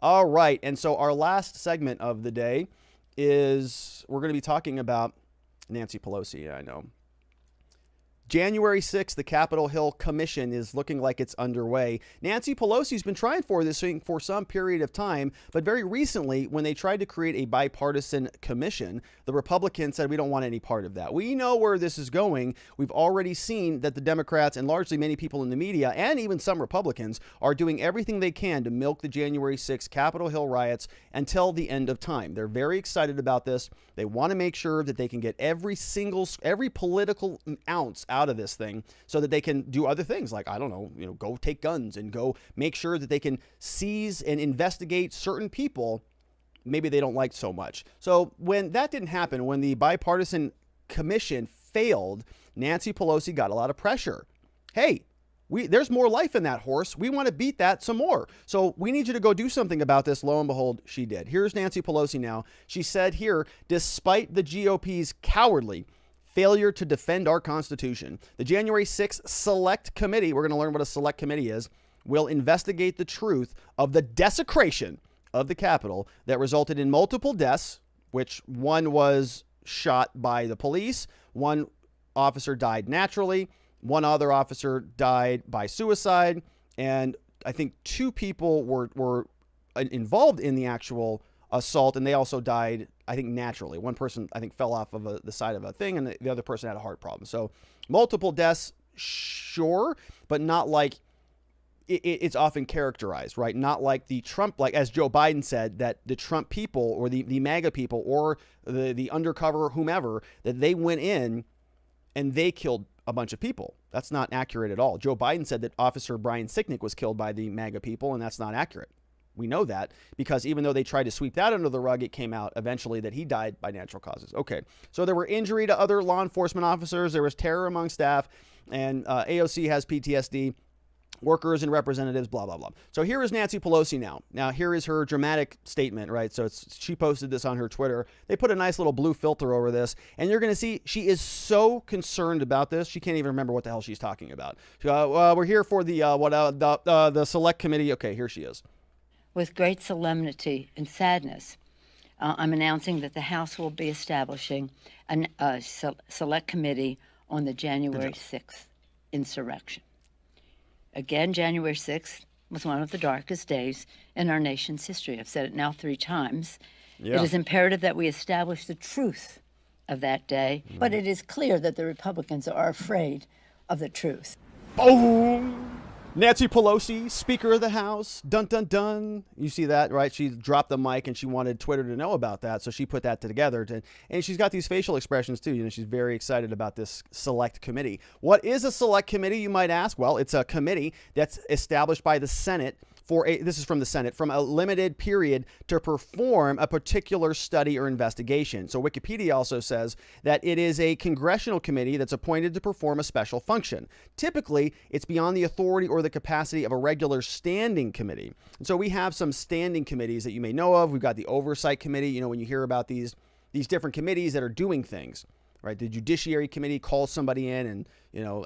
All right. And so our last segment of the day is we're going to be talking about Nancy Pelosi. I know. January 6th, the Capitol Hill Commission is looking like it's underway. Nancy Pelosi's been trying for this thing for some period of time, but very recently, when they tried to create a bipartisan commission, the Republicans said, we don't want any part of that. We know where this is going. We've already seen that the Democrats and largely many people in the media and even some Republicans are doing everything they can to milk the January 6th Capitol Hill riots until the end of time. They're very excited about this. They want to make sure that they can get every political ounce out of this thing so that they can do other things like, I don't know, go take guns and go make sure that they can seize and investigate certain people maybe they don't like so much. So when that didn't happen, when the bipartisan commission failed, Nancy Pelosi got a lot of pressure. Hey, there's more life in that horse. We want to beat that some more. So we need you to go do something about this. Lo and behold, she did. Here's Nancy Pelosi now. She said here, despite the GOP's cowardly failure to defend our Constitution, the January 6th Select Committee, we're going to learn what a Select Committee is, will investigate the truth of the desecration of the Capitol that resulted in multiple deaths, which one was shot by the police, one officer died naturally, one other officer died by suicide, and I think two people were involved in the actual assault, and they also died, I think, naturally. One person, I think, fell off of the side of a thing, and the other person had a heart problem. So multiple deaths, sure, but not like it's often characterized, right? Not like the Trump, like as Joe Biden said, that the Trump people or the MAGA people or the undercover whomever, that they went in and they killed a bunch of people. That's not accurate at all. Joe Biden said that Officer Brian Sicknick was killed by the MAGA people, and that's not accurate. We know that because even though they tried to sweep that under the rug, it came out eventually that he died by natural causes. Okay, so there were injury to other law enforcement officers. There was terror among staff, and AOC has PTSD. Workers and representatives, blah, blah, blah. So here is Nancy Pelosi now. Now, here is her dramatic statement, right? So she posted this on her Twitter. They put a nice little blue filter over this, and you're going to see she is so concerned about this. She can't even remember what the hell she's talking about. We're here for the Select Committee. Okay, here she is. With great solemnity and sadness, I'm announcing that the House will be establishing a Select Committee on the January 6th insurrection. Again, January 6th was one of the darkest days in our nation's history. I've said it now 3 times. Yeah. It is imperative that we establish the truth of that day, but it is clear that the Republicans are afraid of the truth. Boom! Nancy Pelosi, Speaker of the House, dun, dun, dun. You see that, right? She dropped the mic and she wanted Twitter to know about that, so she put that together. And she's got these facial expressions, too. She's very excited about this Select Committee. What is a Select Committee, you might ask? Well, it's a committee that's established by the Senate this is from the Senate, from a limited period to perform a particular study or investigation. So Wikipedia also says that it is a congressional committee that's appointed to perform a special function. Typically, it's beyond the authority or the capacity of a regular standing committee. And so we have some standing committees that you may know of. We've got the Oversight Committee. When you hear about these different committees that are doing things, right? The Judiciary Committee calls somebody in and,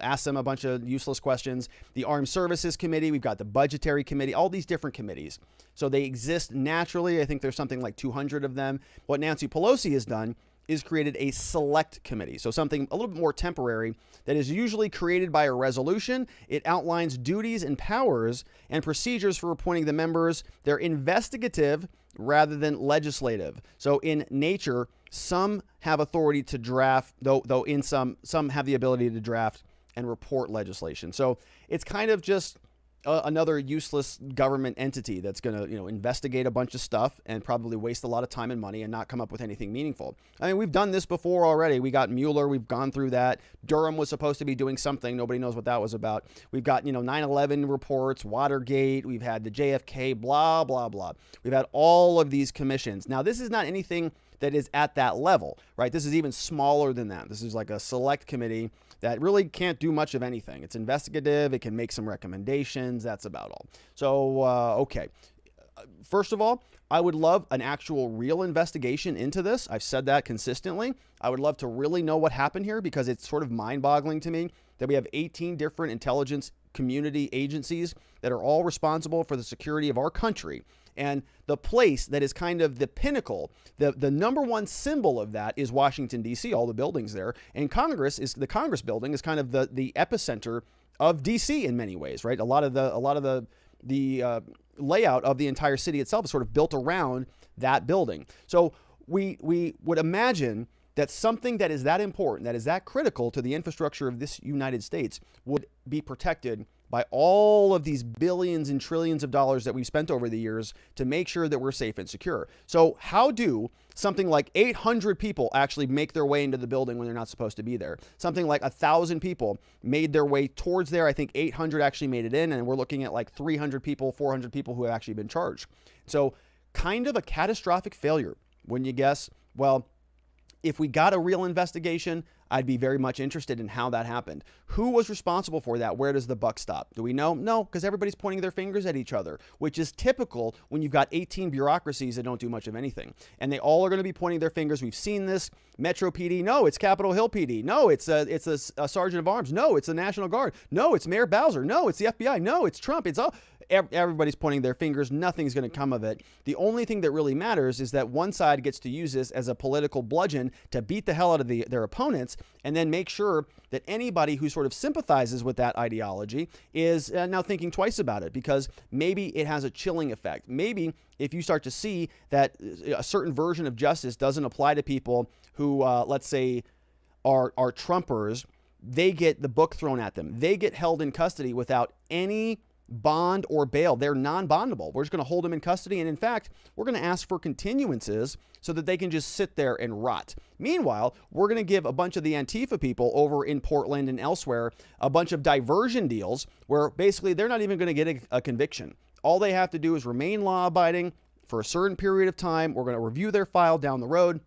ask them a bunch of useless questions. The Armed Services Committee, we've got the Budgetary Committee, all these different committees. So they exist naturally. I think there's something like 200 of them. What Nancy Pelosi has done is created a Select Committee. So something a little bit more temporary that is usually created by a resolution. It outlines duties and powers and procedures for appointing the members. They're investigative rather than legislative. So in nature, some have authority to draft, though in some have the ability to draft and report legislation. So it's kind of just another useless government entity that's going to, investigate a bunch of stuff and probably waste a lot of time and money and not come up with anything meaningful. I mean, we've done this before already. We got Mueller. We've gone through that. Durham was supposed to be doing something. Nobody knows what that was about. We've got, 9/11 reports, Watergate. We've had the JFK, blah, blah, blah. We've had all of these commissions. Now, this is not anything that is at that level, right? This is even smaller than that. This is like a Select Committee that really can't do much of anything. It's investigative. It can make some recommendations. That's about all. So, okay. First of all, I would love an actual real investigation into this. I've said that consistently. I would love to really know what happened here because it's sort of mind-boggling to me that we have 18 different intelligence community agencies that are all responsible for the security of our country. And the place that is kind of the pinnacle, the number one symbol of that is Washington, D.C., all the buildings there. And the Congress building is kind of the epicenter of D.C. in many ways, right? A lot of the layout of the entire city itself is sort of built around that building. So we would imagine that something that is that important, that is that critical to the infrastructure of this United States, would be protected by all of these billions and trillions of dollars that we've spent over the years to make sure that we're safe and secure. So how do something like 800 people actually make their way into the building when they're not supposed to be there? Something like 1,000 people made their way towards there. I think 800 actually made it in, and we're looking at like 300 people, 400 people who have actually been charged. So kind of a catastrophic failure. Wouldn't you guess? Well, if we got a real investigation, I'd be very much interested in how that happened. Who was responsible for that? Where does the buck stop? Do we know? No, because everybody's pointing their fingers at each other, which is typical when you've got 18 bureaucracies that don't do much of anything. And they all are going to be pointing their fingers. We've seen this. Metro PD. No, it's Capitol Hill PD. No, it's a sergeant of arms. No, it's the National Guard. No, it's Mayor Bowser. No, it's the FBI. No, it's Trump. It's all... Everybody's pointing their fingers. Nothing's going to come of it. The only thing that really matters is that one side gets to use this as a political bludgeon to beat the hell out of their opponents, and then make sure that anybody who sort of sympathizes with that ideology is now thinking twice about it, because maybe it has a chilling effect. Maybe if you start to see that a certain version of justice doesn't apply to people who, let's say, are Trumpers, they get the book thrown at them. They get held in custody without any bond or bail. They're non-bondable. We're just going to hold them in custody. And in fact, we're going to ask for continuances so that they can just sit there and rot. Meanwhile, we're going to give a bunch of the Antifa people over in Portland and elsewhere a bunch of diversion deals where basically they're not even going to get a conviction. All they have to do is remain law-abiding for a certain period of time. We're going to review their file down the road,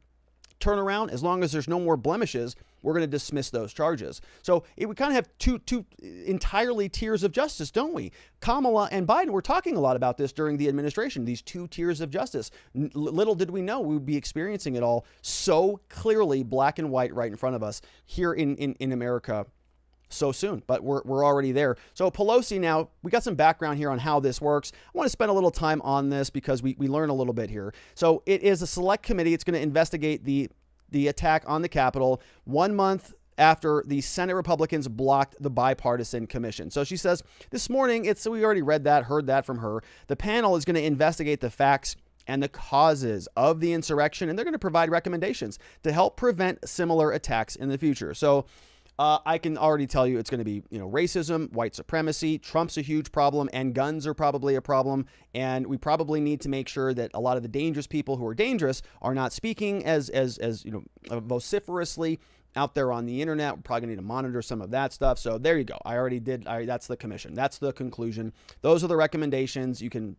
turn around. As long as there's no more blemishes, we're going to dismiss those charges. So we kind of have two entirely tiers of justice, don't we? Kamala and Biden were talking a lot about this during the administration, these two tiers of justice. Little did we know we would be experiencing it all so clearly, black and white, right in front of us here in America so soon, but we're already there. So Pelosi, now we got some background here on how this works. I want to spend a little time on this because we learn a little bit here. So it is a select committee. It's going to investigate the attack on the Capitol 1 month after the Senate Republicans blocked the bipartisan commission. So she says this morning, we already read that, heard that from her. The panel is going to investigate the facts and the causes of the insurrection, and they're going to provide recommendations to help prevent similar attacks in the future. So I can already tell you it's going to be, racism, white supremacy. Trump's a huge problem, and guns are probably a problem. And we probably need to make sure that a lot of the dangerous people who are dangerous are not speaking as vociferously out there on the internet. We're probably going to need to monitor some of that stuff. So there you go. I already did. That's the commission. That's the conclusion. Those are the recommendations. You can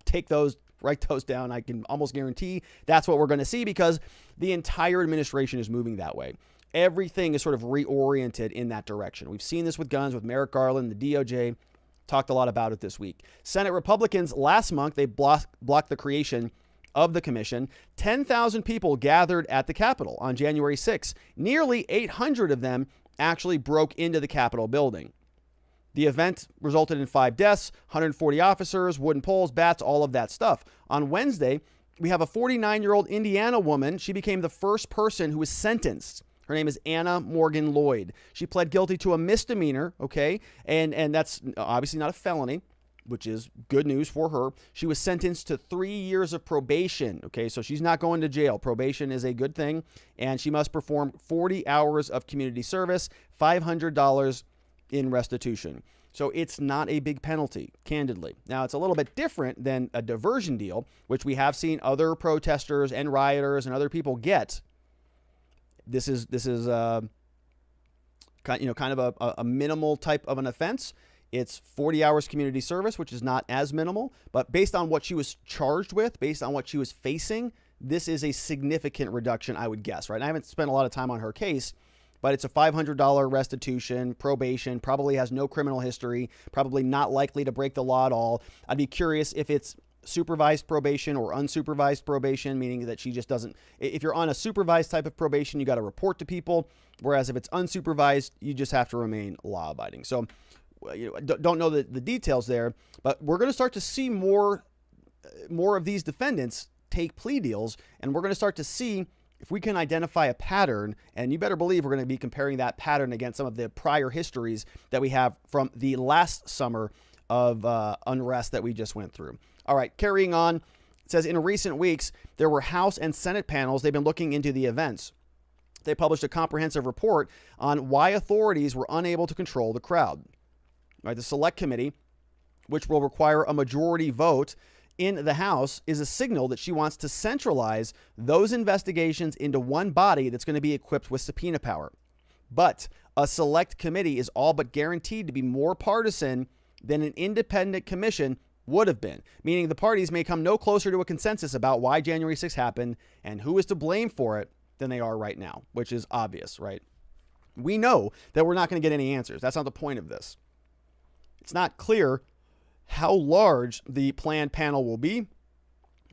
take those, write those down. I can almost guarantee that's what we're going to see because the entire administration is moving that way. Everything is sort of reoriented in that direction. We've seen this with guns, with Merrick Garland, the DOJ, talked a lot about it this week. Senate Republicans last month, they blocked the creation of the commission. 10,000 people gathered at the Capitol on January 6th. Nearly 800 of them actually broke into the Capitol building. The event resulted in 5 deaths, 140 officers, wooden poles, bats, all of that stuff. On Wednesday, we have a 49-year-old Indiana woman. She became the first person who was sentenced. Her name is Anna Morgan-Lloyd. She pled guilty to a misdemeanor, okay? And that's obviously not a felony, which is good news for her. She was sentenced to 3 years of probation, okay? So she's not going to jail. Probation is a good thing. And she must perform 40 hours of community service, $500 in restitution. So it's not a big penalty, candidly. Now, it's a little bit different than a diversion deal, which we have seen other protesters and rioters and other people get. This is kind of a minimal type of an offense. It's 40 hours community service, which is not as minimal, but based on what she was charged with, based on what she was facing, this is a significant reduction, I would guess, right? I haven't spent a lot of time on her case, but it's a $500 restitution, probation, probably has no criminal history, probably not likely to break the law at all. I'd be curious if it's supervised probation or unsupervised probation, meaning that she just doesn't, if you're on a supervised type of probation, you got to report to people. Whereas if it's unsupervised, you just have to remain law abiding. So don't know the details there, but we're going to start to see more more of these defendants take plea deals, and we're going to start to see if we can identify a pattern. And you better believe we're going to be comparing that pattern against some of the prior histories that we have from the last summer of unrest that we just went through. All right, carrying on. It says, in recent weeks, there were House and Senate panels. They've been looking into the events. They published a comprehensive report on why authorities were unable to control the crowd. Right, the Select Committee, which will require a majority vote in the House, is a signal that she wants to centralize those investigations into one body that's going to be equipped with subpoena power. But a Select Committee is all but guaranteed to be more partisan than an independent commission would have been, meaning the parties may come no closer to a consensus about why January 6th happened and who is to blame for it than they are right now, which is obvious, right? We know that we're not going to get any answers. That's not the point of this. It's not clear how large the planned panel will be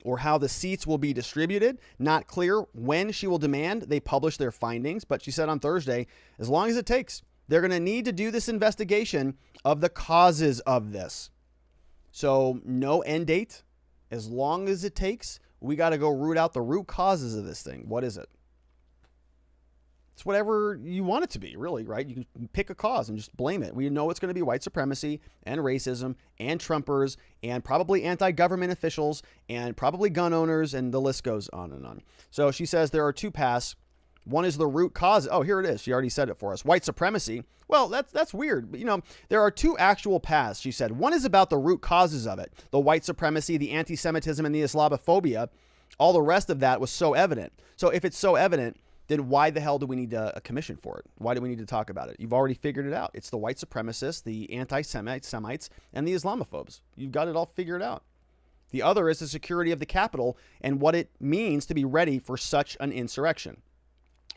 or how the seats will be distributed. Not clear when she will demand they publish their findings, but she said on Thursday, as long as it takes, they're going to need to do this investigation of the causes of this. So no end date. As long as it takes, we got to go root out the root causes of this thing. What is it? It's whatever you want it to be, really, right? You can pick a cause and just blame it. We know it's going to be white supremacy and racism and Trumpers and probably anti-government officials and probably gun owners, and the list goes on and on. So she says there are two paths. One is the root cause. Oh, here it is. She already said it for us. White supremacy. Well, that's weird. But, there are two actual paths, she said. One is about the root causes of it. The white supremacy, the anti-Semitism, and the Islamophobia. All the rest of that was so evident. So if it's so evident, then why the hell do we need a commission for it? Why do we need to talk about it? You've already figured it out. It's the white supremacists, the anti-Semites, and the Islamophobes. You've got it all figured out. The other is the security of the Capitol and what it means to be ready for such an insurrection.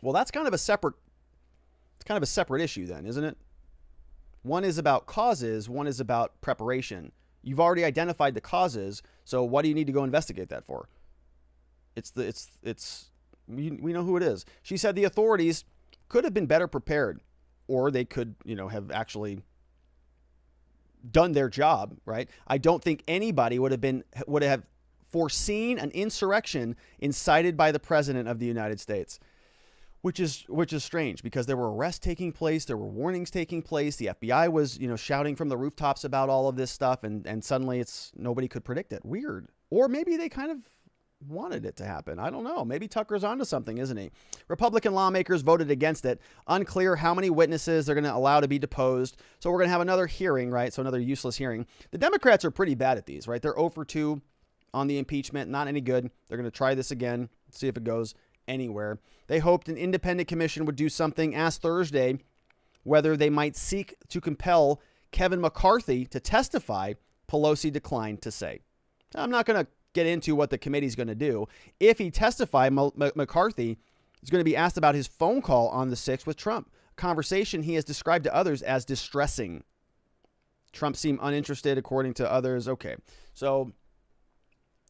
Well, that's kind of a separate issue then, isn't it? One is about causes, one is about preparation. You've already identified the causes, so what do you need to go investigate that for? We know who it is. She said the authorities could have been better prepared, or they could, have actually done their job, right? I don't think anybody would have foreseen an insurrection incited by the president of the United States. Which is strange, because there were arrests taking place, there were warnings taking place, the FBI was, shouting from the rooftops about all of this stuff, and suddenly nobody could predict it. Weird. Or maybe they kind of wanted it to happen. I don't know. Maybe Tucker's onto something, isn't he? Republican lawmakers voted against it. Unclear how many witnesses they're going to allow to be deposed. So we're going to have another hearing, right? So another useless hearing. The Democrats are pretty bad at these, right? They're 0 for 2 on the impeachment. Not any good. They're going to try this again, see if it goes anywhere. They hoped an independent commission would do something. Asked Thursday whether they might seek to compel Kevin McCarthy to testify. Pelosi declined to say. I'm not going to get into what the committee's going to do. If he testified, McCarthy is going to be asked about his phone call on the 6th with Trump, a conversation he has described to others as distressing. Trump seemed uninterested, according to others. Okay, so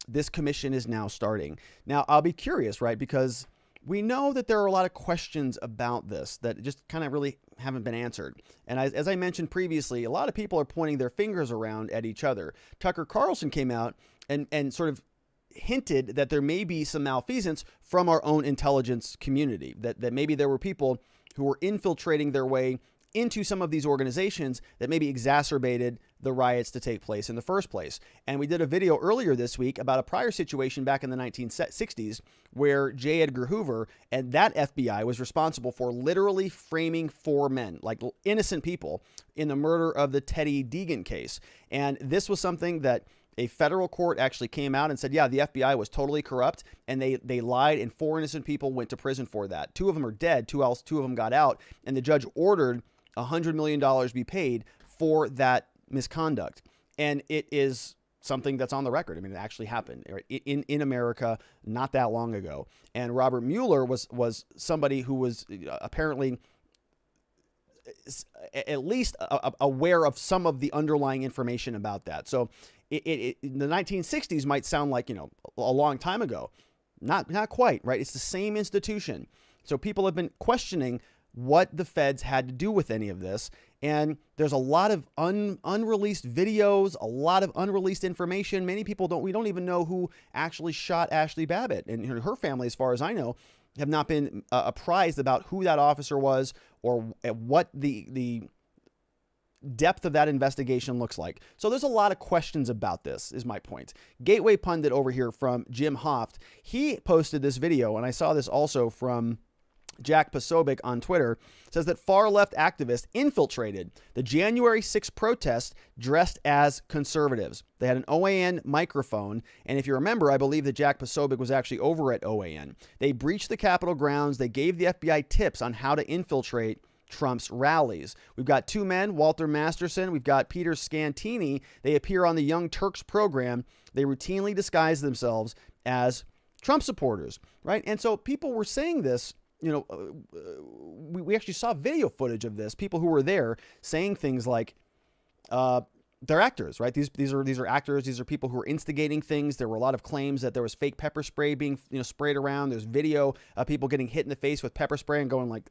this commission is now starting. Now, I'll be curious, right? Because we know that there are a lot of questions about this that just kind of really haven't been answered. And as I mentioned previously, a lot of people are pointing their fingers around at each other. Tucker Carlson came out and sort of hinted that there may be some malfeasance from our own intelligence community, that maybe there were people who were infiltrating their way into some of these organizations that maybe exacerbated the riots to take place in the first place. And we did a video earlier this week about a prior situation back in the 1960s where J. Edgar Hoover and that FBI was responsible for literally framing 4 men, like innocent people, in the murder of the Teddy Deegan case. And this was something that a federal court actually came out and said, yeah, the FBI was totally corrupt, and they lied, and 4 innocent people went to prison for that. 2 of them are dead, 2 of them got out, and the judge ordered $100 million be paid for that misconduct. And it is something that's on the record. I mean, it actually happened in America not that long ago. And Robert Mueller was somebody who was apparently at least aware of some of the underlying information about that. So the 1960s might sound like, a long time ago. Not quite, right? It's the same institution. So people have been questioning what the feds had to do with any of this. And there's a lot of unreleased videos, a lot of unreleased information. Many people we don't even know who actually shot Ashley Babbitt, and her family, as far as I know, have not been apprised about who that officer was or what the depth of that investigation looks like. So there's a lot of questions about this, is my point. Gateway Pundit over here from Jim Hoft, he posted this video, and I saw this also from Jack Posobiec on Twitter, says that far-left activists infiltrated the January 6th protest dressed as conservatives. They had an OAN microphone, and if you remember, I believe that Jack Posobiec was actually over at OAN. They breached the Capitol grounds. They gave the FBI tips on how to infiltrate Trump's rallies. We've got two men, Walter Masterson. We've got Peter Scantini. They appear on the Young Turks program. They routinely disguise themselves as Trump supporters, right? And so people were saying this. We actually saw video footage of this. People who were there saying things like, they're actors, right? These are actors. These are people who are instigating things. There were a lot of claims that there was fake pepper spray being sprayed around. There's video of people getting hit in the face with pepper spray and going like,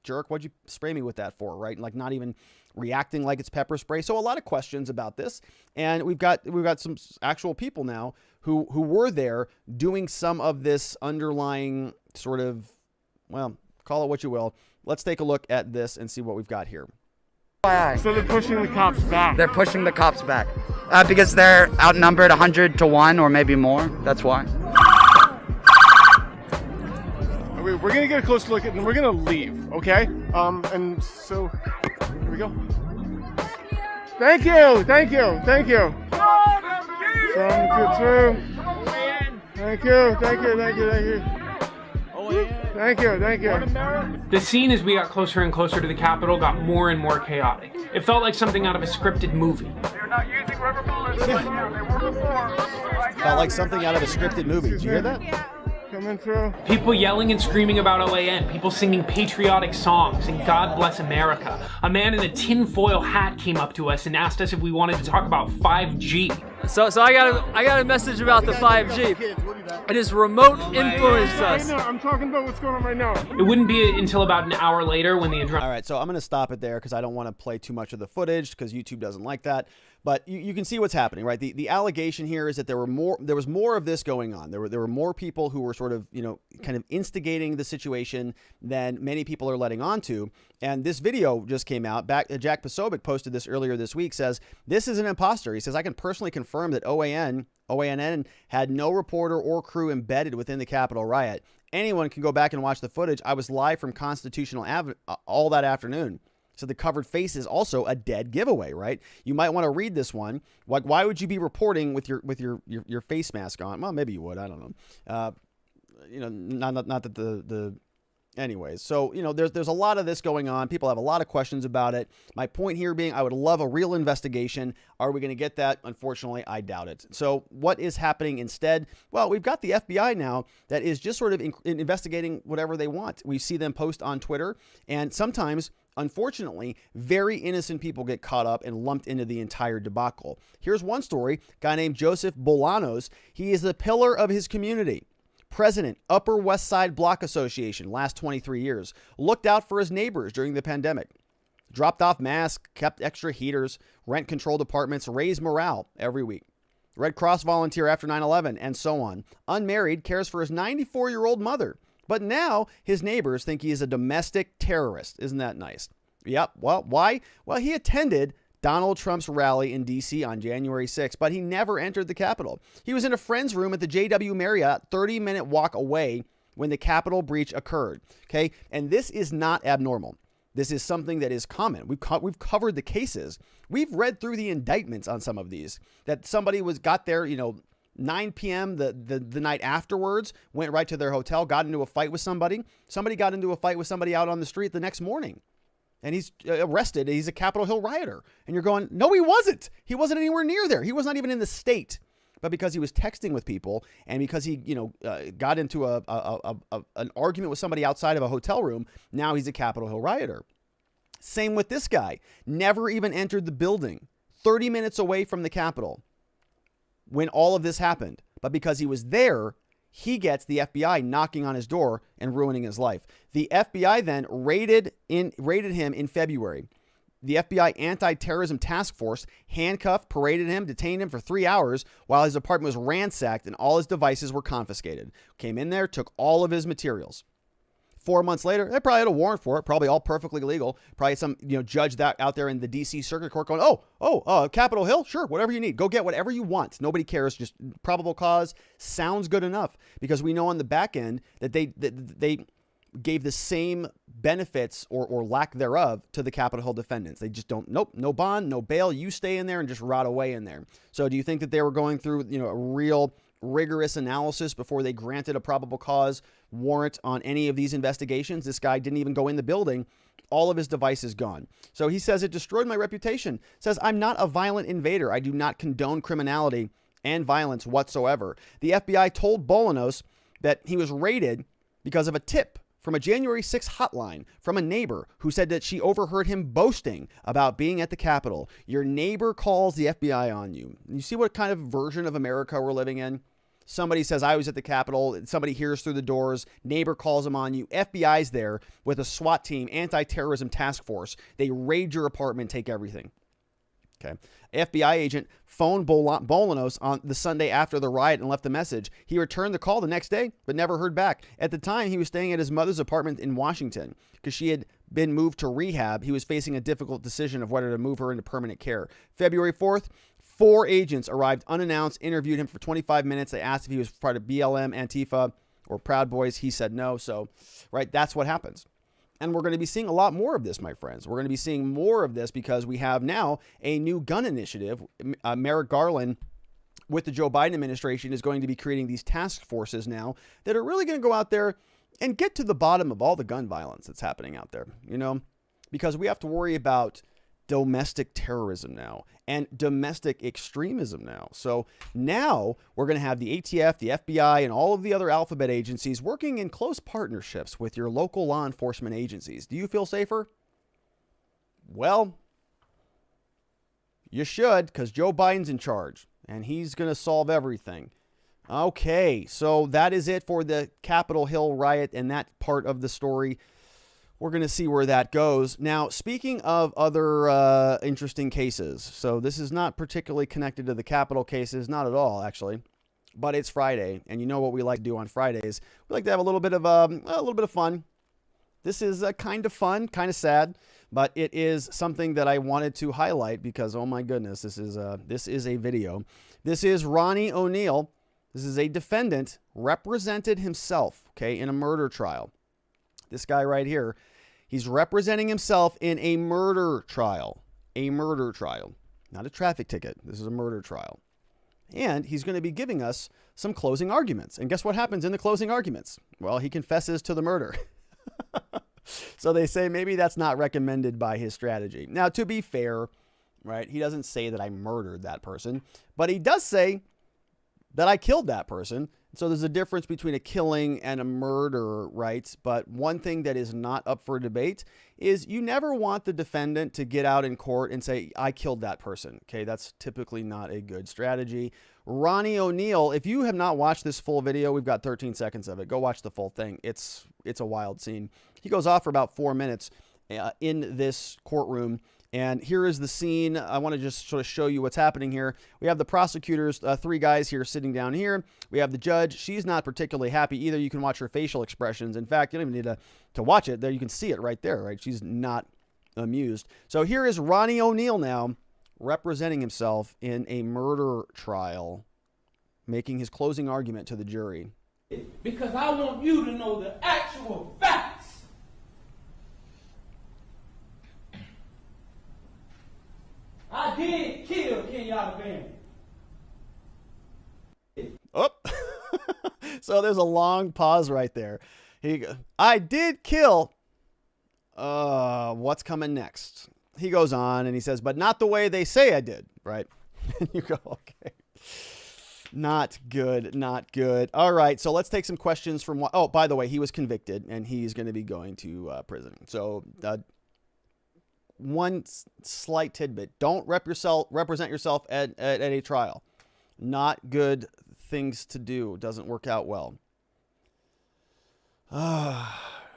jerk, what'd you spray me with that for, right? And like not even reacting like it's pepper spray. So a lot of questions about this. And we've got some actual people now who were there doing some of this underlying sort of, well, call it what you will. Let's take a look at this and see what we've got here. So they're pushing the cops back. They're pushing the cops back because they're outnumbered 100 to 1 or maybe more. That's why. We're going to get a close look at it and we're going to leave, okay? And so, here we go. Thank you. Thank you. Thank you. Thank you. Thank you. Thank you. Thank you. Thank you, thank you. The scene as we got closer and closer to the Capitol got more and more chaotic. It felt like something out of a scripted movie. They're not using rubber bullets right now. They were before. Felt like something out of a scripted movie. Did you hear that? Coming through. People yelling and screaming about OAN, people singing patriotic songs and God Bless America. A man in a tinfoil hat came up to us and asked us if we wanted to talk about 5G. So I got a message about the 5G. It has remote influenced us. I'm talking about what's going on right now. It wouldn't be until about an hour later when the adrenaline. All right, so I'm going to stop it there because I don't want to play too much of the footage because YouTube doesn't like that. But you can see what's happening, right? The allegation here is that there was more of this going on. There were more people who were sort of, kind of instigating the situation than many people are letting on to. And this video just came out. Jack Posobiec posted this earlier this week, says, this is an imposter. He says, I can personally confirm that OANN had no reporter or crew embedded within the Capitol riot. Anyone can go back and watch the footage. I was live from Constitutional Avenue all that afternoon. So the covered face is also a dead giveaway, right? You might want to read this one. Like, why would you be reporting with your face mask on? Well, maybe you would. I don't know. Not that the anyways. So, there's a lot of this going on. People have a lot of questions about it. My point here being, I would love a real investigation. Are we going to get that? Unfortunately, I doubt it. So what is happening instead? Well, we've got the FBI now that is just sort of investigating whatever they want. We see them post on Twitter, and sometimes, unfortunately, very innocent people get caught up and lumped into the entire debacle. Here's one story. A guy named Joseph Bolanos. He is the pillar of his community. President, Upper West Side Block Association, last 23 years. Looked out for his neighbors during the pandemic. Dropped off masks, kept extra heaters, rent controlled apartments, raised morale every week. Red Cross volunteer after 9/11, and so on. Unmarried, cares for his 94-year-old mother. But now his neighbors think he is a domestic terrorist. Isn't that nice? Yep. Well, why? Well, he attended Donald Trump's rally in D.C. on January 6th, but he never entered the Capitol. He was in a friend's room at the JW Marriott, 30-minute walk away when the Capitol breach occurred. Okay, and this is not abnormal. This is something that is common. We've covered the cases. We've read through the indictments on some of these. That somebody got there, 9 p.m. the night afterwards, went right to their hotel, got into a fight with somebody. Somebody got into a fight with somebody out on the street the next morning. And he's arrested. He's a Capitol Hill rioter. And you're going, no, he wasn't. He wasn't anywhere near there. He was not even in the state. But because he was texting with people and because he, got into an argument with somebody outside of a hotel room, now he's a Capitol Hill rioter. Same with this guy. Never even entered the building. 30 minutes away from the Capitol when all of this happened. But because he was there, he gets the FBI knocking on his door and ruining his life. The FBI then raided him in February. The FBI anti-terrorism task force handcuffed, paraded him, detained him for 3 hours while his apartment was ransacked and all his devices were confiscated. Came in there, took all of his materials. 4 months later, they probably had a warrant for it, probably all perfectly legal. Probably some judge that out there in the D.C. Circuit Court going, Capitol Hill, sure, whatever you need. Go get whatever you want. Nobody cares. Just probable cause sounds good enough, because we know on the back end that they gave the same benefits or lack thereof to the Capitol Hill defendants. They just don't, no bond, no bail. You stay in there and just rot away in there. So do you think that they were going through, a real rigorous analysis before they granted a probable cause warrant on any of these investigations? This guy didn't even go in the building. All of his devices gone. So he says, it destroyed my reputation. Says, I'm not a violent invader. I do not condone criminality and violence whatsoever. The FBI told Bolanos that he was raided because of a tip from a January 6th hotline from a neighbor who said that she overheard him boasting about being at the Capitol. Your neighbor calls the FBI on you. You see what kind of version of America we're living in? Somebody says, I was at the Capitol. Somebody hears through the doors. Neighbor calls them on you. FBI's there with a SWAT team, anti-terrorism task force. They raid your apartment, take everything. Okay. FBI agent phoned Bolanos on the Sunday after the riot and left a message. He returned the call the next day, but never heard back. At the time, he was staying at his mother's apartment in Washington because she had been moved to rehab. He was facing a difficult decision of whether to move her into permanent care. February 4th, 4 agents arrived unannounced, interviewed him for 25 minutes. They asked if he was part of BLM, Antifa, or Proud Boys. He said no. So, right, that's what happens. And we're going to be seeing a lot more of this, my friends. We're going to be seeing more of this because we have now a new gun initiative. Merrick Garland with the Joe Biden administration is going to be creating these task forces now that are really going to go out there and get to the bottom of all the gun violence that's happening out there, because we have to worry about domestic terrorism now and domestic extremism now. So now we're going to have the ATF, the FBI, and all of the other alphabet agencies working in close partnerships with your local law enforcement agencies. Do you feel safer? Well, you should, because Joe Biden's in charge and he's going to solve everything. Okay, so that is it for the Capitol Hill riot and that part of the story. We're going to see where that goes. Now, speaking of other interesting cases, so this is not particularly connected to the Capitol cases, not at all, actually. But it's Friday, and you know what we like to do on Fridays. We like to have a little bit of fun. This is kind of fun, kind of sad, but it is something that I wanted to highlight because, oh my goodness, this is a video. This is Ronnie ONeill. This is a defendant represented himself, okay, in a murder trial. This guy right here, he's representing himself in a murder trial. A murder trial. Not a traffic ticket. This is a murder trial. And he's going to be giving us some closing arguments. And guess what happens in the closing arguments? Well, he confesses to the murder. So they say maybe that's not recommended by his strategy. Now, to be fair, right, he doesn't say that I murdered that person, but he does say that I killed that person. So there's a difference between a killing and a murder, right? But one thing that is not up for debate is you never want the defendant to get out in court and say, I killed that person. Okay, that's typically not a good strategy. Ronnie ONeill, if you have not watched this full video, we've got 13 seconds of it. Go watch the full thing. It's a wild scene. He goes off for about 4 minutes in this courtroom. And here is the scene. I want to just sort of show you what's happening here. We have the prosecutors, 3 guys here sitting down here. We have the judge. She's not particularly happy either. You can watch her facial expressions. In fact, you don't even need to watch it. There, you can see it right there, right? She's not amused. So here is Ronnie ONeill now representing himself in a murder trial, making his closing argument to the jury. Because I want you to know the actual facts. I did kill Kenyatta Band. Oh, so there's a long pause right there. I did kill. What's coming next? He goes on and he says, but not the way they say I did, right? And you go, okay. Not good, not good. All right, so let's take some questions from... Oh, by the way, he was convicted and he's going to be going to prison. So one slight tidbit. Don't represent yourself at a trial. Not good things to do. It doesn't work out well.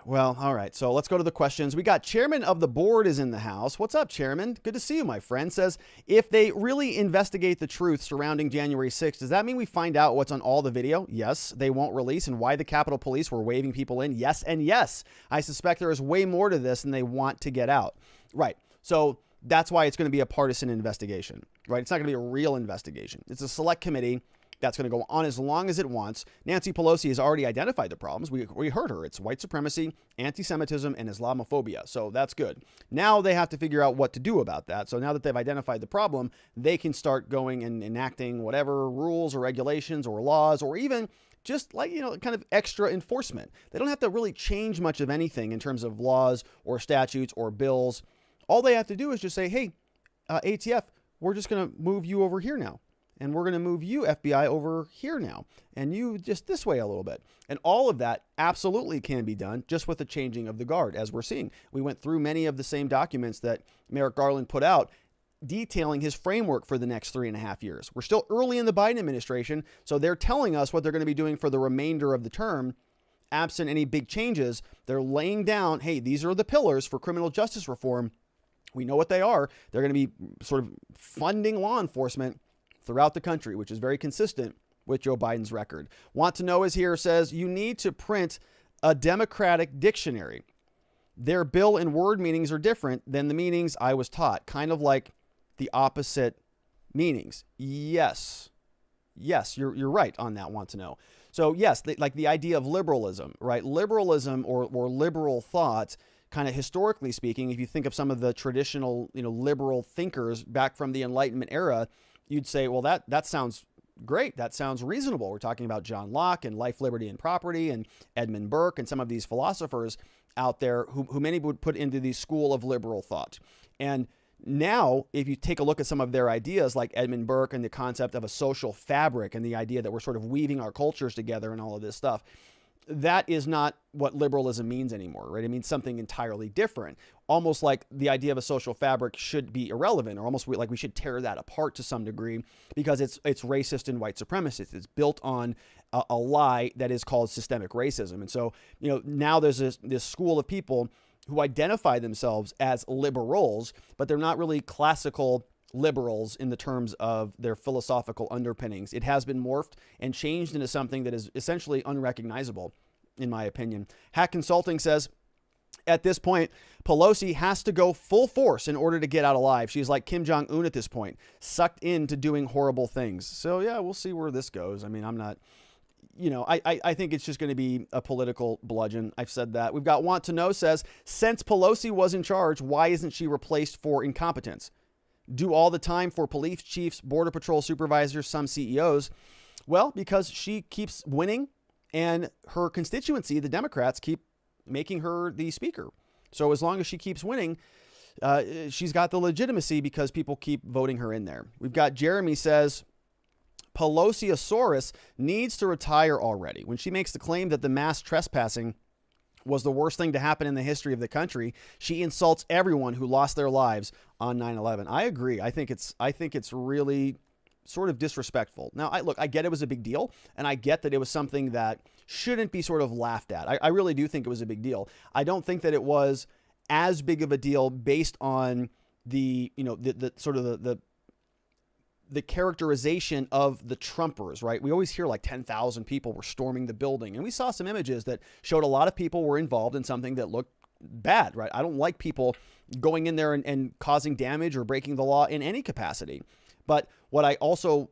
Well, all right. So let's go to the questions. We got Chairman of the Board is in the house. What's up, Chairman? Good to see you, my friend. Says, if they really investigate the truth surrounding January 6th, does that mean we find out what's on all the video? Yes. They won't release, and why the Capitol Police were waving people in? Yes and yes. I suspect there is way more to this than they want to get out. Right. So that's why it's going to be a partisan investigation, right? It's not going to be a real investigation. It's a select committee that's going to go on as long as it wants. Nancy Pelosi has already identified the problems. We heard her. It's white supremacy, anti-Semitism, and Islamophobia. So that's good. Now they have to figure out what to do about that. So now that they've identified the problem, they can start going and enacting whatever rules or regulations or laws, or even just like, kind of extra enforcement. They don't have to really change much of anything in terms of laws or statutes or bills. All they have to do is just say, hey, ATF, we're just going to move you over here now. And we're going to move you, FBI, over here now. And you just this way a little bit. And all of that absolutely can be done just with the changing of the guard, as we're seeing. We went through many of the same documents that Merrick Garland put out, detailing his framework for the next 3.5 years. We're still early in the Biden administration, so they're telling us what they're going to be doing for the remainder of the term. Absent any big changes, they're laying down, hey, these are the pillars for criminal justice reform. We know what they are. They're going to be sort of funding law enforcement throughout the country, which is very consistent with Joe Biden's record. Want to Know is here, says, you need to print a Democratic dictionary. Their bill and word meanings are different than the meanings I was taught, kind of like the opposite meanings. Yes, you're right on that, Want to Know. So yes, like the idea of liberalism, right? Liberalism or liberal thought, kind of historically speaking, if you think of some of the traditional, liberal thinkers back from the Enlightenment era, you'd say, well, that sounds great. That sounds reasonable. We're talking about John Locke and life, liberty, and property, and Edmund Burke, and some of these philosophers out there who many would put into the school of liberal thought. And now, if you take a look at some of their ideas, like Edmund Burke and the concept of a social fabric and the idea that we're sort of weaving our cultures together and all of this stuff, that is not what liberalism means anymore, right? It means something entirely different. Almost like the idea of a social fabric should be irrelevant, or almost like we should tear that apart to some degree because it's racist and white supremacist. It's built on a lie that is called systemic racism. And so, now there's this school of people who identify themselves as liberals, but they're not really classical liberals in the terms of their philosophical underpinnings. It has been morphed and changed into something that is essentially unrecognizable, in my opinion. Hack Consulting says, at this point, Pelosi has to go full force in order to get out alive. She's like Kim Jong-un at this point, sucked into doing horrible things. So yeah, we'll see where this goes. I mean, I'm not, I think it's just going to be a political bludgeon. I've said that. We've got Want to Know says, since Pelosi was in charge, why isn't she replaced for incompetence? Do all the time for police chiefs, border patrol supervisors, some CEOs. Well, because she keeps winning and her constituency, the Democrats, keep making her the speaker. So as long as she keeps winning, she's got the legitimacy because people keep voting her in there. We've got Jeremy says, Pelosiasaurus needs to retire already. When she makes the claim that the mass trespassing was the worst thing to happen in the history of the country, she insults everyone who lost their lives on 9/11. I agree. I think it's really sort of disrespectful. Now, I get it was a big deal, and I get that it was something that shouldn't be sort of laughed at. I really do think it was a big deal. I don't think that it was as big of a deal based on the characterization of the Trumpers, right? We always hear like 10,000 people were storming the building. And we saw some images that showed a lot of people were involved in something that looked bad, right? I don't like people going in there and causing damage or breaking the law in any capacity. But what I also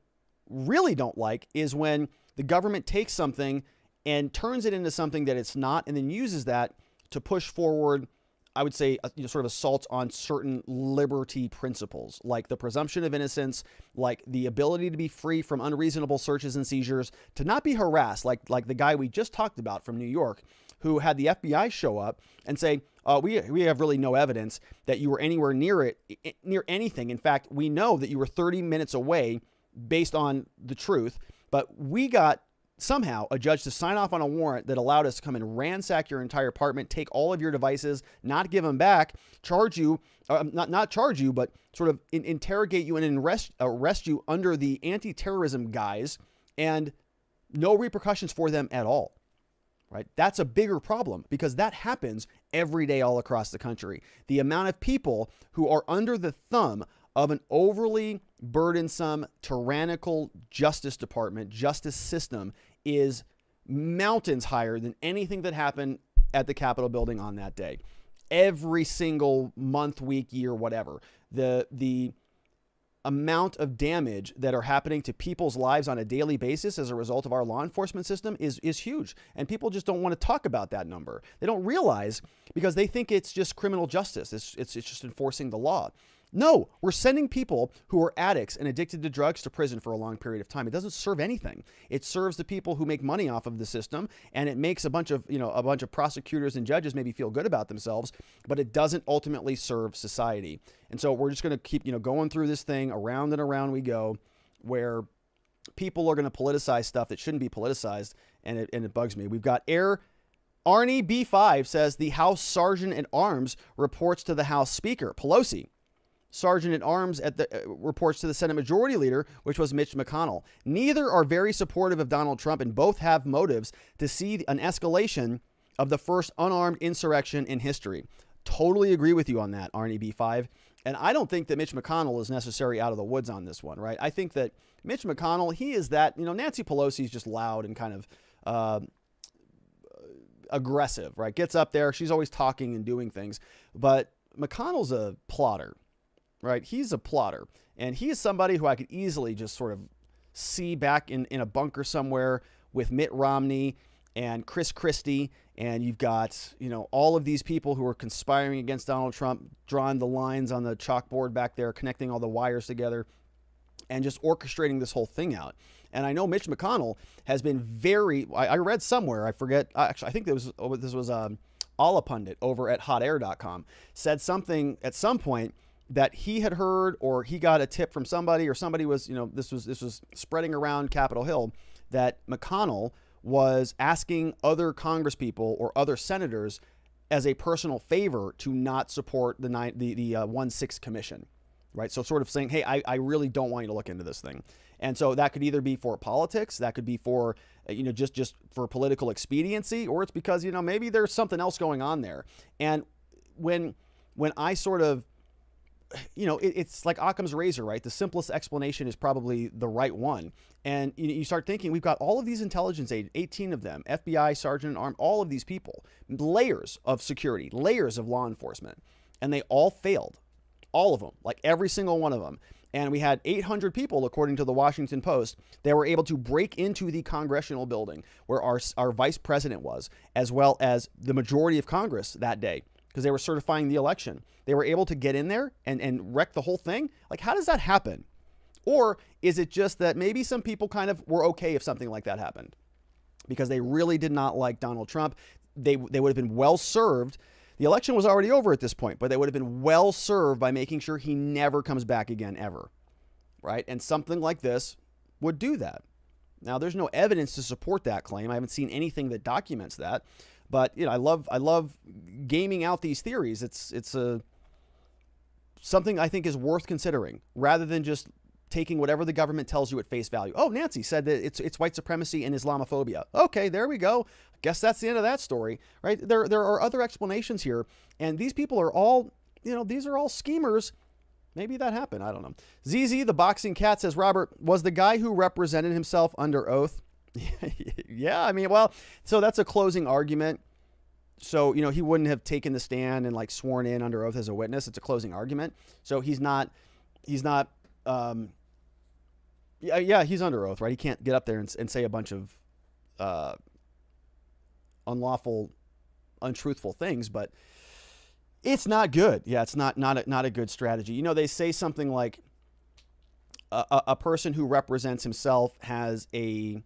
really don't like is when the government takes something and turns it into something that it's not, and then uses that to push forward, I would say, sort of assaults on certain liberty principles, like the presumption of innocence, like the ability to be free from unreasonable searches and seizures, to not be harassed, like the guy we just talked about from New York, who had the FBI show up and say, we have really no evidence that you were anywhere near anything. In fact, we know that you were 30 minutes away based on the truth, but we got somehow a judge to sign off on a warrant that allowed us to come and ransack your entire apartment, take all of your devices, not give them back, charge you, not charge you, but sort of interrogate you and arrest you under the anti-terrorism guise, and no repercussions for them at all. Right? That's a bigger problem because that happens every day all across the country. The amount of people who are under the thumb of an overly burdensome, tyrannical justice department, justice system is mountains higher than anything that happened at the Capitol building on that day. Every single month, week, year, whatever. The amount of damage that are happening to people's lives on a daily basis as a result of our law enforcement system is huge. And people just don't want to talk about that number. They don't realize because they think it's just criminal justice. It's just enforcing the law. No, we're sending people who are addicts and addicted to drugs to prison for a long period of time. It doesn't serve anything. It serves the people who make money off of the system, and it makes a bunch of prosecutors and judges maybe feel good about themselves, but it doesn't ultimately serve society. And so we're just going to keep, going through this thing around and around we go, where people are going to politicize stuff that shouldn't be politicized, and it bugs me. We've got Arnie B5 says the House Sergeant at Arms reports to the House Speaker, Pelosi. Sergeant at Arms reports to the Senate Majority Leader, which was Mitch McConnell. Neither are very supportive of Donald Trump, and both have motives to see an escalation of the first unarmed insurrection in history. Totally agree with you on that, Arnie B5. And I don't think that Mitch McConnell is necessarily out of the woods on this one, right? I think that Mitch McConnell, he is that, Nancy Pelosi is just loud and kind of aggressive, right? Gets up there. She's always talking and doing things. But McConnell's a plotter. Right? He's a plotter, and he is somebody who I could easily just sort of see back in a bunker somewhere with Mitt Romney and Chris Christie. And you've got, all of these people who are conspiring against Donald Trump, drawing the lines on the chalkboard back there, connecting all the wires together and just orchestrating this whole thing out. And I know Mitch McConnell has been I read somewhere, I forget, actually, I think this was Alla Pundit over at hotair.com said something at some point that he had heard, or he got a tip from somebody, or somebody was, this was spreading around Capitol Hill, that McConnell was asking other congresspeople or other senators as a personal favor to not support the 1-6 commission, right? So sort of saying, hey, I really don't want you to look into this thing. And so that could either be for politics, that could be for, just for political expediency, or it's because, maybe there's something else going on there. And when I sort of, it's like Occam's razor, right? The simplest explanation is probably the right one. And you start thinking, we've got all of these intelligence agents, 18 of them, FBI, Sergeant at Arms, all of these people, layers of security, layers of law enforcement, and they all failed. All of them, like every single one of them. And we had 800 people, according to the Washington Post, that were able to break into the Congressional building where our vice president was, as well as the majority of Congress that day, because they were certifying the election. They were able to get in there and wreck the whole thing. Like, how does that happen? Or is it just that maybe some people kind of were okay if something like that happened because they really did not like Donald Trump? They would have been well served. The election was already over at this point, but they would have been well served by making sure he never comes back again, ever. Right? And something like this would do that. Now, there's no evidence to support that claim. I haven't seen anything that documents that. But I love gaming out these theories. It's something I think is worth considering, rather than just taking whatever the government tells you at face value. Oh, Nancy said that it's white supremacy and Islamophobia. Okay, there we go. I guess that's the end of that story, right? There are other explanations here, and these people are all, these are all schemers. Maybe that happened. I don't know. ZZ, the boxing cat, says, Robert, was the guy who represented himself under oath? Yeah, I mean, well, so that's a closing argument. So, he wouldn't have taken the stand and sworn in under oath as a witness. It's a closing argument. So he's not, he's under oath, right? He can't get up there and say a bunch of unlawful, untruthful things, but it's not good. Yeah, it's not a good strategy. They say something like a person who represents himself has a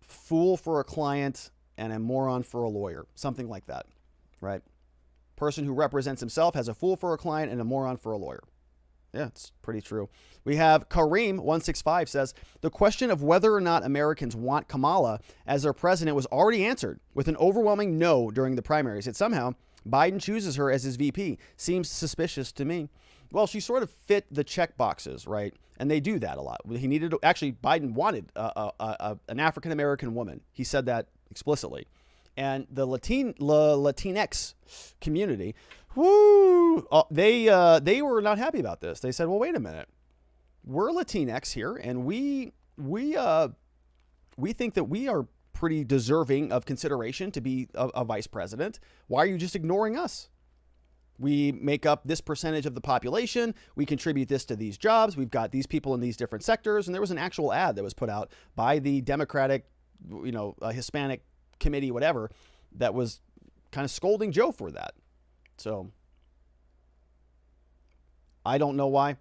fool for a client and a moron for a lawyer, something like that, right? Person who represents himself has a fool for a client and a moron for a lawyer. Yeah, it's pretty true. We have Kareem165 says, the question of whether or not Americans want Kamala as their president was already answered with an overwhelming no during the primaries. Yet somehow Biden chooses her as his VP. Seems suspicious to me. Well, she sort of fit the check boxes, right? And they do that a lot. He needed to, actually, Biden wanted an African-American woman. He said that explicitly. And the Latinx community, they were not happy about this. They said, well, wait a minute. We're Latinx here, and we think that we are pretty deserving of consideration to be a vice president. Why are you just ignoring us? We make up this percentage of the population. We contribute this to these jobs. We've got these people in these different sectors. And there was an actual ad that was put out by the Democratic, Hispanic committee, whatever, that was kind of scolding Joe for that. So I don't know why.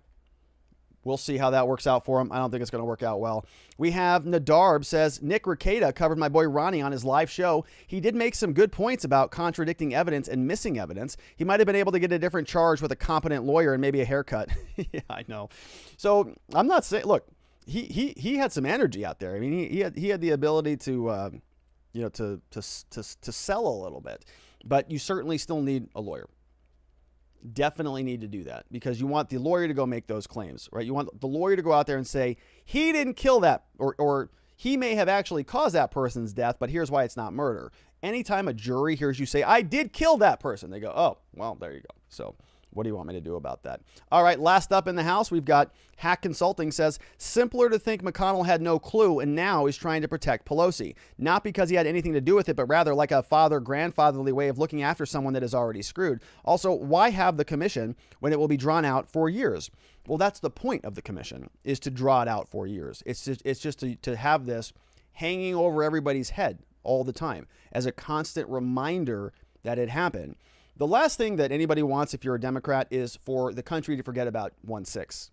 We'll see how that works out for him. I don't think it's going to work out well. We have Nadarb says, Nick Rekieta covered my boy Ronnie on his live show. He did make some good points about contradicting evidence and missing evidence. He might have been able to get a different charge with a competent lawyer and maybe a haircut. Yeah, I know. So I'm not saying, look, he had some energy out there. I mean, he had the ability to, to sell a little bit, but you certainly still need a lawyer. Definitely need to do that because you want the lawyer to go make those claims, right? You want the lawyer to go out there and say, he didn't kill that, or he may have actually caused that person's death, but here's why it's not murder. Anytime a jury hears you say, I did kill that person, they go, oh, well, there you go. So what do you want me to do about that? All right, last up in the House, we've got Hack Consulting says, simpler to think McConnell had no clue and now is trying to protect Pelosi. Not because he had anything to do with it, but rather like a grandfatherly way of looking after someone that is already screwed. Also, why have the commission when it will be drawn out for years? Well, that's the point of the commission, is to draw it out for years. It's just to have this hanging over everybody's head all the time as a constant reminder that it happened. The last thing that anybody wants, if you're a Democrat, is for the country to forget about 1/6.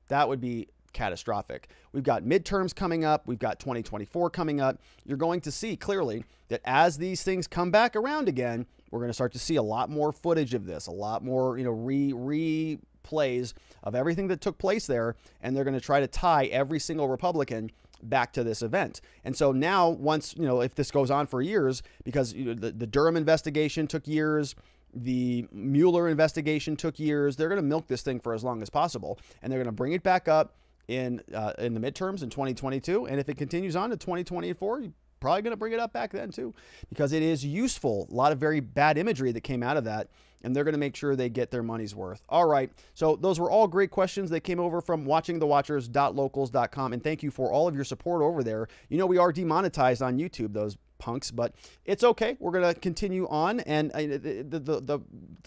That would be catastrophic. We've got midterms coming up. We've got 2024 coming up. You're going to see clearly that as these things come back around again, we're going to start to see a lot more footage of this, a lot more, replays of everything that took place there. And they're going to try to tie every single Republican back to this event. And so now once, if this goes on for years, because the Durham investigation took years, the Mueller investigation took years. They're going to milk this thing for as long as possible, and they're going to bring it back up in the midterms in 2022. And if it continues on to 2024, you're probably going to bring it up back then too, because it is useful. A lot of very bad imagery that came out of that, and they're going to make sure they get their money's worth. All right. So those were all great questions that came over from watchingthewatchers.locals.com. And thank you for all of your support over there. We are demonetized on YouTube, those punks, but it's okay. We're going to continue on. And the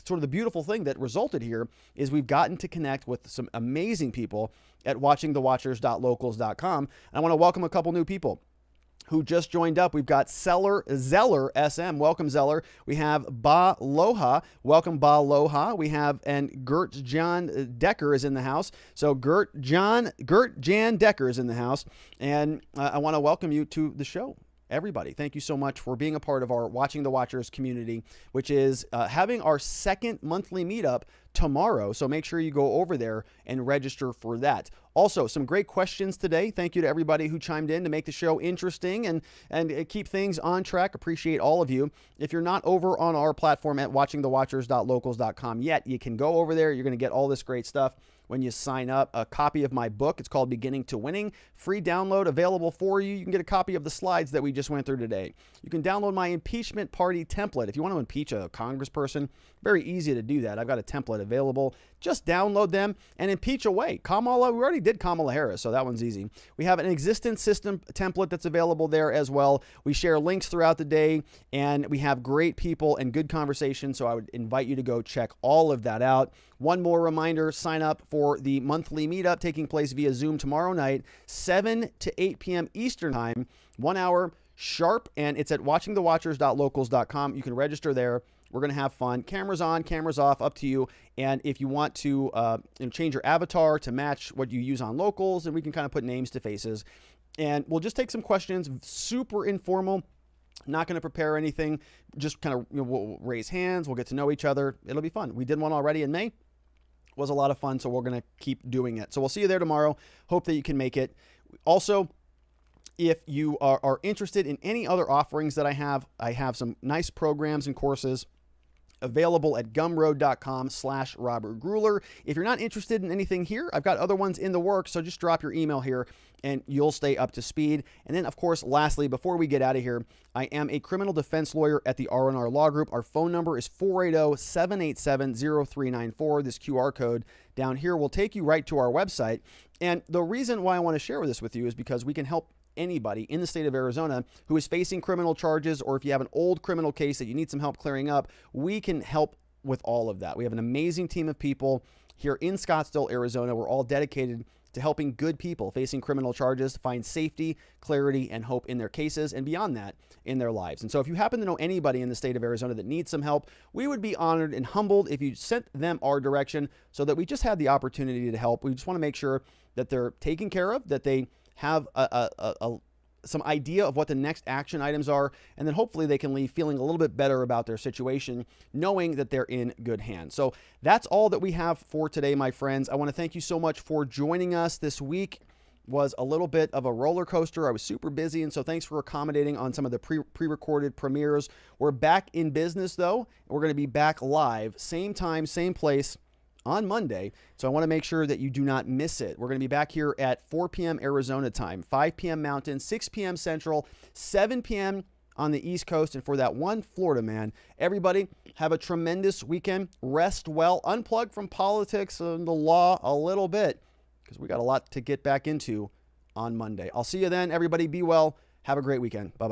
sort of the beautiful thing that resulted here is we've gotten to connect with some amazing people at watchingthewatchers.locals.com. And I want to welcome a couple new people who just joined up. We've got Zeller SM. Welcome, Zeller. We have Ba Loha. Welcome, Ba Loha. We have, and Gert Jan Decker is in the house. So Gert Jan Decker is in the house. And I want to welcome you to the show. Everybody, thank you so much for being a part of our Watching the Watchers community, which is having our second monthly meetup tomorrow. So make sure you go over there and register for that. Also, some great questions today. Thank you to everybody who chimed in to make the show interesting and keep things on track. Appreciate all of you. If you're not over on our platform at watchingthewatchers.locals.com yet, you can go over there. You're going to get all this great stuff when you sign up. A copy of my book. It's called Beginning to Winning. Free download available for you. You can get a copy of the slides that we just went through today. You can download my impeachment party template. If you want to impeach a congressperson, very easy to do that. I've got a template available. Just download them and impeach away. Kamala, we already did Kamala Harris, so that one's easy. We have an existence system template that's available there as well. We share links throughout the day, and we have great people and good conversation, so I would invite you to go check all of that out. One more reminder, sign up for the monthly meetup taking place via Zoom tomorrow night, 7 to 8 p.m. Eastern Time, 1 hour sharp, and it's at watchingthewatchers.locals.com. You can register there. We're going to have fun. Cameras on, cameras off, up to you. And if you want to change your avatar to match what you use on locals, and we can kind of put names to faces. And we'll just take some questions, super informal. Not going to prepare anything. Just kind of we'll raise hands. We'll get to know each other. It'll be fun. We did one already in May. It was a lot of fun, so we're going to keep doing it. So we'll see you there tomorrow. Hope that you can make it. Also, if you are interested in any other offerings that I have some nice programs and courses available at gumroad.com/Robert Grueller. If you're not interested in anything here, I've got other ones in the works, so just drop your email here and you'll stay up to speed. And then, of course, lastly, before we get out of here, I am a criminal defense lawyer at the R&R Law Group. Our phone number is 480-787-0394. This QR code down here will take you right to our website. And the reason why I want to share this with you is because we can help anybody in the state of Arizona who is facing criminal charges, or if you have an old criminal case that you need some help clearing up, we can help with all of that. We have an amazing team of people here in Scottsdale, Arizona. We're all dedicated to helping good people facing criminal charges find safety, clarity, and hope in their cases, and beyond that, in their lives. And so if you happen to know anybody in the state of Arizona that needs some help, we would be honored and humbled if you sent them our direction so that we just had the opportunity to help. We just want to make sure that they're taken care of, that they have some idea of what the next action items are, and then hopefully they can leave feeling a little bit better about their situation, knowing that they're in good hands. So that's all that we have for today, my friends. I want to thank you so much for joining us. This week was a little bit of a roller coaster. I was super busy, and so thanks for accommodating on some of the pre-recorded premieres. We're back in business, though. We're going to be back live, same time, same place, on Monday. So I want to make sure that you do not miss it. We're going to be back here at 4 p.m. Arizona time, 5 p.m. Mountain, 6 p.m. Central, 7 p.m. on the East Coast. And for that one Florida man, everybody have a tremendous weekend. Rest well. Unplug from politics and the law a little bit, because we got a lot to get back into on Monday. I'll see you then. Everybody be well. Have a great weekend. Bye-bye.